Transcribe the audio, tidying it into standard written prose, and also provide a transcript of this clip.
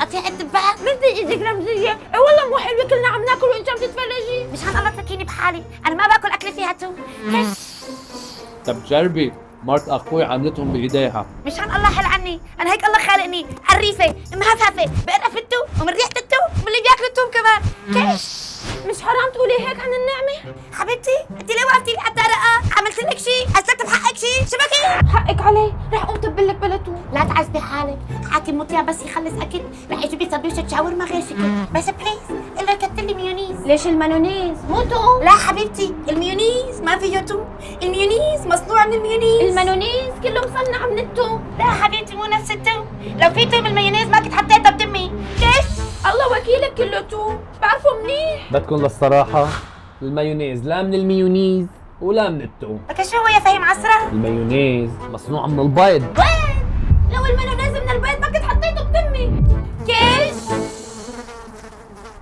قطيع الدباء. بدي ايدك رمزيه. اي والله مو حلوه، كلنا عم ناكل وانت عم تتفرجي. مشان الله تركيني بحالي، انا ما باكل اكل فيها توم. طب جربي، مرت اخوي عملتهم بايديها. مشان الله حل عني، انا هيك الله خالقني حريفه مهفهفه بقرف التوم ومن ريحه التوم ومن اللي بياكلوا التوم كمان. كيف مش حرام تقولي هيك عن النعمه؟ حبيبتي انت ليه وقفتي لي على الطرقه؟ عملت لك شيء؟ هسكت بحقك شيء؟ شبكي حقك علي، رح قوم تبلك بلا توم. لا تعذبي حالك، حاكم مطيع بس يخلص اكل رح يجيب لي سندويشة شاورما غير شكل. بس بليز الا كتر لي مايونيز. ليش المانونيز مو توم؟ لا حبيبتي المايونيز ما فيه توم، المايونيز مصنوع من المايونيز. المانونيز كله مصنع من التوم. لا حبيبتي مو نفس التوم، لو في توم المايونيز ما كنت حطيتها بتمي. ليش؟ الله وكيلك كله توم، بعرفه منيح. بدكن للصراحة المايونيز لا من الميونيز ولا من التوم. لك شو هو يا فهيم عصرة؟ المايونيز مصنوع من البيض. وين؟ لو المايونيز من